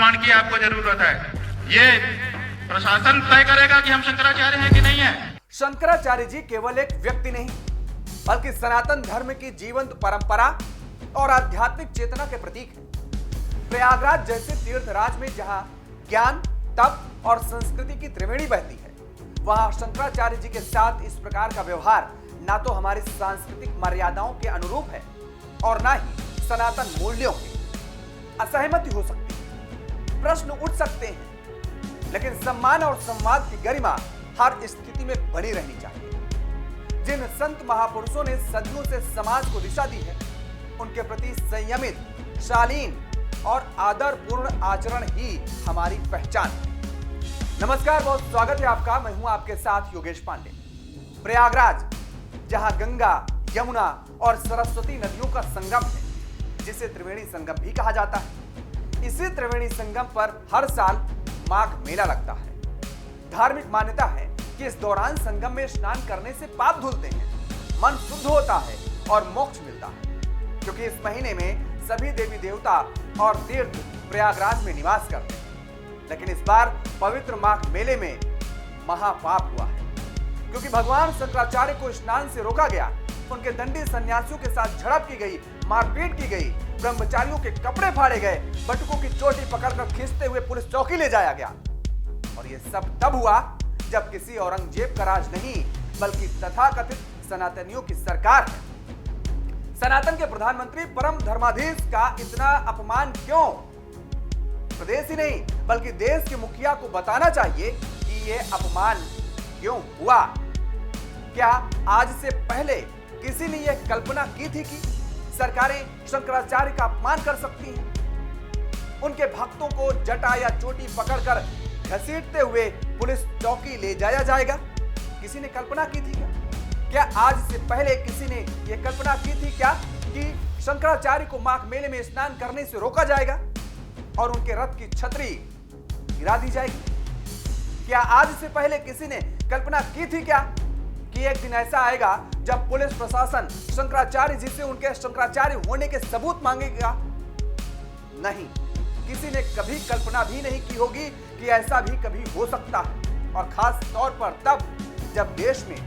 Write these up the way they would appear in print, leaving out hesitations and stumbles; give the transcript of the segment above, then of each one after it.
निर्माण की आपको जरूरत है। ये प्रशासन तय करेगा कि हम शंकराचार्य हैं कि नहीं है। शंकराचार्य जी केवल एक व्यक्ति नहीं, बल्कि सनातन धर्म की जीवंत परंपरा और आध्यात्मिक चेतना के प्रतीक हैं। प्रयागराज जैसे तीर्थराज में जहां ज्ञान, तप और संस्कृति की त्रिवेणी बहती है, वहां शंकराचार्य जी के साथ इस प्रकार का व्यवहार ना तो हमारी सांस्कृतिक मर्यादाओं के अनुरूप है और ना ही सनातन मूल्यों के। असहमति हो सकती है, प्रश्न उठ सकते हैं, लेकिन सम्मान और संवाद की गरिमा हर स्थिति में बनी रहनी चाहिए। जिन संत महापुरुषों ने सदियों से समाज को दिशा दी है, उनके प्रति संयमित, शालीन और आदरपूर्ण आचरण ही हमारी पहचान है। नमस्कार, बहुत स्वागत है आपका। मैं हूं आपके साथ योगेश पांडे। प्रयागराज, जहां गंगा, यमुना और सरस्वती नदियों का संगम है, जिसे त्रिवेणी संगम भी कहा जाता है। इसी त्रिवेणी संगम पर हर साल माघ मेला लगता है। धार्मिक मान्यता है कि इस दौरान संगम में स्नान करने से पाप धुलते हैं, मन शुद्ध होता है और मोक्ष मिलता है, क्योंकि इस महीने में सभी देवी देवता और तीर्थ प्रयागराज में निवास करते हैं। लेकिन इस बार पवित्र माघ मेले में महापाप हुआ है, क्योंकि भगवान शंकराचार्य को स्नान से रोका गया, उनके दंडी सन्यासियों के साथ झड़प की गई, मारपीट की गई, ब्रह्मचारियों के कपड़े फाड़े गए, बटुकों की चोटी पकड़कर खींचते हुए पुलिस चौकी ले जाया गया। और यह सब तब हुआ जब किसी औरंगजेब का राज नहीं, बल्कि तथाकथित सनातनियों की सरकार है। सनातन के प्रधानमंत्री परम धर्माधीश का इतना अपमान क्यों? प्रदेश ही नहीं, बल्कि देश के मुखिया को बताना चाहिए कि यह अपमान क्यों हुआ। क्या आज से पहले किसी ने यह कल्पना की थी कि सरकारें शंकराचार्य का अपमान कर सकती हैं? उनके भक्तों को जटा या चोटी पकड़कर घसीटते हुए पुलिस चौकी ले जाया जाएगा? किसी ने कल्पना की थी क्या? क्या आज से पहले किसी ने यह कल्पना की थी क्या कि शंकराचार्य को माघ मेले में स्नान करने से रोका जाएगा और उनके रथ की छतरी गिरा दी जाएगी? क्या आज से पहले किसी ने कल्पना की थी क्या कि एक दिन ऐसा आएगा जब पुलिस प्रशासन शंकराचार्य जी से उनके शंकराचार्य होने के सबूत मांगेगा? नहीं, किसी ने कभी कल्पना भी नहीं की होगी कि ऐसा भी कभी हो सकता है, और खास तौर पर तब जब देश में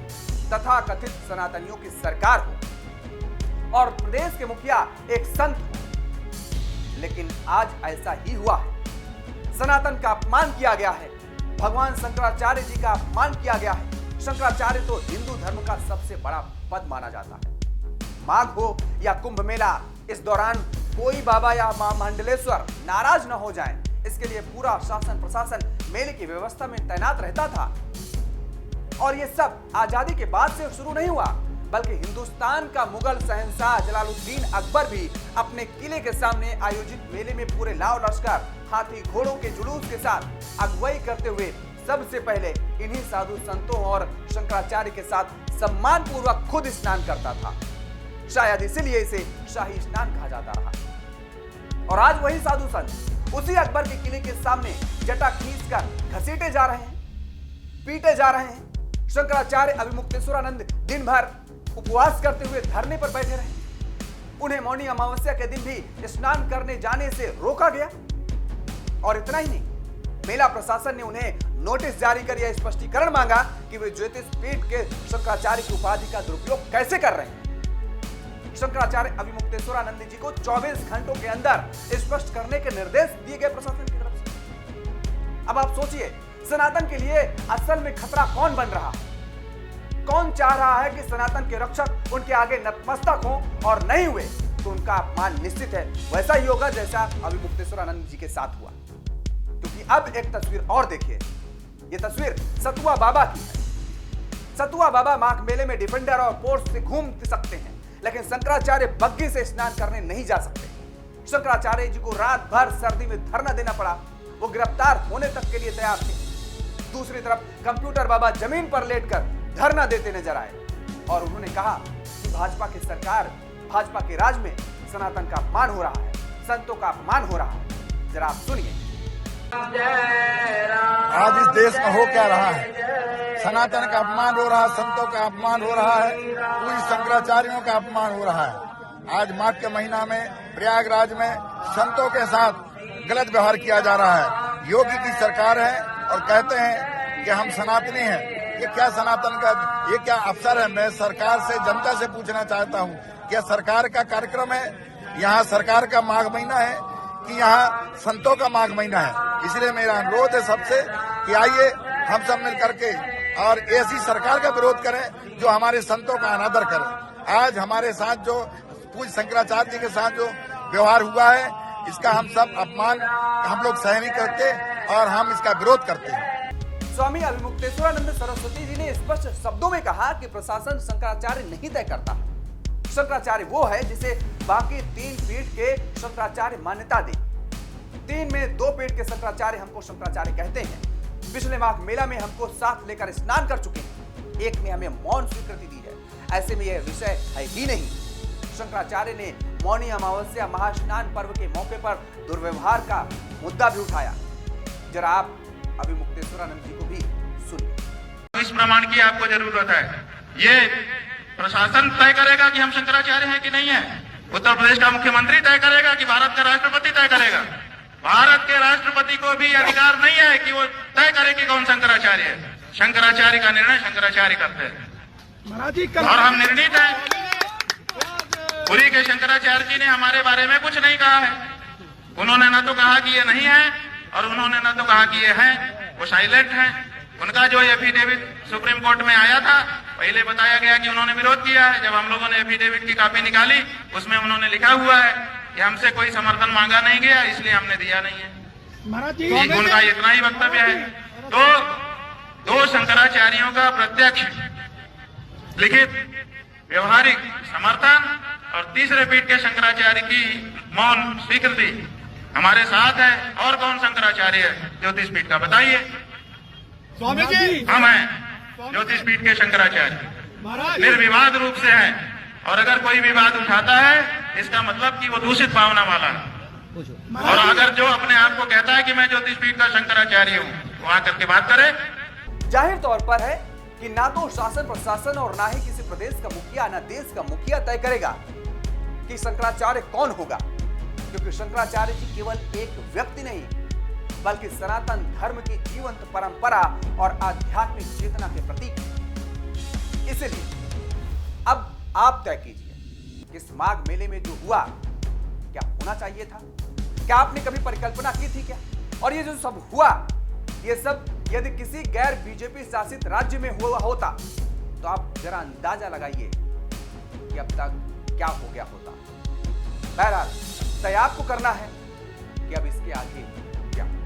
तथाकथित सनातनियों की सरकार हो और प्रदेश के मुखिया एक संत हो। लेकिन आज ऐसा ही हुआ है। सनातन का अपमान किया गया है, भगवान शंकराचार्य जी का अपमान किया गया है। शंकराचार्य तो हिंदू धर्म का सबसे बड़ा पद माना जाता है। माघ हो या कुंभ मेला, इस दौरान कोई बाबा या मां मंडलेश्वर नाराज न हो जाएं, इसके लिए पूरा शासन प्रशासन मेले की व्यवस्था में तैनात रहता था। और ये सब आजादी के बाद से शुरू नहीं हुआ, बल्कि हिंदुस्तान का मुगल शहंशाह जलालुद्दीन अकबर भी अपने किले के सामने आयोजित मेले में पूरे लाव लश्कर, हाथी घोड़ों के जुलूस के साथ अगुवाई करते हुए सबसे पहले इन्हीं साधु संतों और शंकराचार्य के साथ सम्मान पूर्वक खुद स्नान करता था। शायद इसीलिए इसे शाही स्नान कहा जाता रहा। और आज वही साधु संत उसी अकबर के किले के सामने जटा खींचकर घसीटे जा रहे हैं, पीटे जा रहे हैं। शंकराचार्य अभिमुक्तेश्वरानंद दिन भर उपवास करते हुए धरने पर बैठे रहे। उन्हें मौनी अमावस्या के दिन भी स्नान करने जाने से रोका गया। और इतना ही नहीं, मेला प्रशासन ने उन्हें नोटिस जारी कर यह स्पष्टीकरण मांगा कि वे ज्योतिष पीठ के शंकराचार्य की उपाधि का दुरुपयोग कैसे कर रहे हैं। शंकराचार्य अभिमुक्तेश्वरानंद जी को 24 घंटों के अंदर स्पष्ट करने के निर्देश दिए गए प्रशासन की तरफ से। अब आप सोचिए, सनातन के लिए असल में खतरा कौन बन रहा है? कौन चाह रहा है कि सनातन के रक्षक उनके आगे नतमस्तक हों, और नहीं हुए तो उनका अपमान निश्चित है वैसा ही होगा जैसा अभिमुक्तेश्वरानंद जी के साथ हुआ। क्योंकि अब एक तस्वीर और देखिए, यह तस्वीर सतुआ बाबा की है। सतुआ बाबा माघ मेले में डिफेंडर और पोर्स से घूम सकते हैं, लेकिन शंकराचार्य बग्गी से स्नान करने नहीं जा सकते। शंकराचार्य जी को रात भर सर्दी में धरना देना पड़ा, वो गिरफ्तार होने तक के लिए तैयार थे। दूसरी तरफ कंप्यूटर बाबा जमीन पर लेटकर धरना देते नजर आए और उन्होंने कहा कि भाजपा की सरकार, भाजपा के राज में सनातन का अपमान हो रहा है, संतों का अपमान हो रहा है। जरा आप सुनिए। आज इस देश में हो क्या रहा है? सनातन का अपमान हो रहा है, संतों का अपमान हो रहा है, पूरी शंकराचार्यों का अपमान हो रहा है। आज माघ के महीना में प्रयागराज में संतों के साथ गलत व्यवहार किया जा रहा है। योगी की सरकार है और कहते हैं कि हम सनातनी हैं। ये क्या सनातन का, ये क्या अवसर है? मैं सरकार से, जनता से पूछना चाहता हूँ, क्या सरकार का कार्यक्रम है? यहाँ सरकार का माघ महीना है कि यहाँ संतों का माघ महीना है? इसलिए मेरा अनुरोध है सबसे कि आइए हम सब मिल करके और ऐसी सरकार का विरोध करें जो हमारे संतों का अनादर करे। आज हमारे साथ जो पूज्य शंकराचार्य जी के साथ जो व्यवहार हुआ है, इसका हम सब अपमान हम लोग सह नहीं करते और हम इसका विरोध करते हैं। स्वामी अभिमुक्तेश्वरानंद सरस्वती जी ने स्पष्ट शब्दों में कहा कि प्रशासन शंकराचार्य नहीं तय करता। शंकराचार्य वो है जिसे बाकी 3 पीठ के शंकराचार्य मान्यता दे। 3 में 2 पीठ के शंकराचार्य हमको शंकराचार्य कहते हैं। पिछले माघ मेला में हमको साथ लेकर स्नान कर चुके हैं। एक ने हमें मौन स्वीकृति दी है। ऐसे में यह विषय है ही नहीं। शंकराचार्य ने मौनी अमावस्या महास्नान पर्व के मौके पर दुर्व्यवहार का मुद्दा भी उठाया। जरा आप अभिमुक्तेश्वरानंद जी को भी सुनिए। इस प्रमाण की आपको जरूरत है। ये प्रशासन तय करेगा कि हम शंकराचार्य हैं कि नहीं है। उत्तर प्रदेश का मुख्यमंत्री तय करेगा कि भारत का राष्ट्रपति तय करेगा। भारत के राष्ट्रपति को भी अधिकार नहीं है कि वो तय करे कि कौन शंकराचार्य है। शंकराचार्य का निर्णय शंकराचार्य करते हैं और हम निर्णीत हैं। पुरी के शंकराचार्य जी ने हमारे बारे में कुछ नहीं कहा है। उन्होंने न तो कहा कि ये नहीं है और उन्होंने न तो कहा कि ये है। वो साइलेंट है। उनका जो एफिडेविट सुप्रीम कोर्ट में आया था, पहले बताया गया कि उन्होंने विरोध किया है। जब हम लोगों ने एफिडेविट की कॉपी निकाली, उसमें उन्होंने लिखा हुआ है कि हमसे कोई समर्थन मांगा नहीं गया, इसलिए हमने दिया नहीं है। उनका इतना ही वक्तव्य है। तो 2 शंकराचार्यों का प्रत्यक्ष लिखित व्यवहारिक समर्थन और तीसरे पीठ के शंकराचार्य की मौन स्वीकृति हमारे साथ है। और कौन शंकराचार्य है ज्योतिष पीठ का, बताइए। स्वामी जी, हम हैं ज्योतिष पीठ के शंकराचार्य, निर्विवाद रूप से हैं। और अगर कोई विवाद उठाता है, इसका मतलब कि वो दूषित भावना वाला है। और अगर जो अपने आप को कहता है कि मैं ज्योतिष पीठ का शंकराचार्य हूँ, वो आकर के बात करे। जाहिर तौर पर है कि ना तो शासन प्रशासन और ना ही किसी प्रदेश का मुखिया, ना देश का मुखिया तय करेगा कि शंकराचार्य कौन होगा, क्योंकि शंकराचार्य जी केवल एक व्यक्ति नहीं, बल्कि सनातन धर्म की जीवंत परंपरा और आध्यात्मिक चेतना के प्रतीक हैं। इसलिए अब आप तय कीजिए कि इस माघ मेले में जो हुआ क्या होना चाहिए था? क्या आपने कभी परिकल्पना की थी क्या? और ये जो सब हुआ, ये सब यदि किसी गैर बीजेपी शासित राज्य में हुआ होता तो आप जरा अंदाजा लगाइए कि अब तक क्या हो गया होता। बहरहाल तय आपको करना है कि अब इसके आगे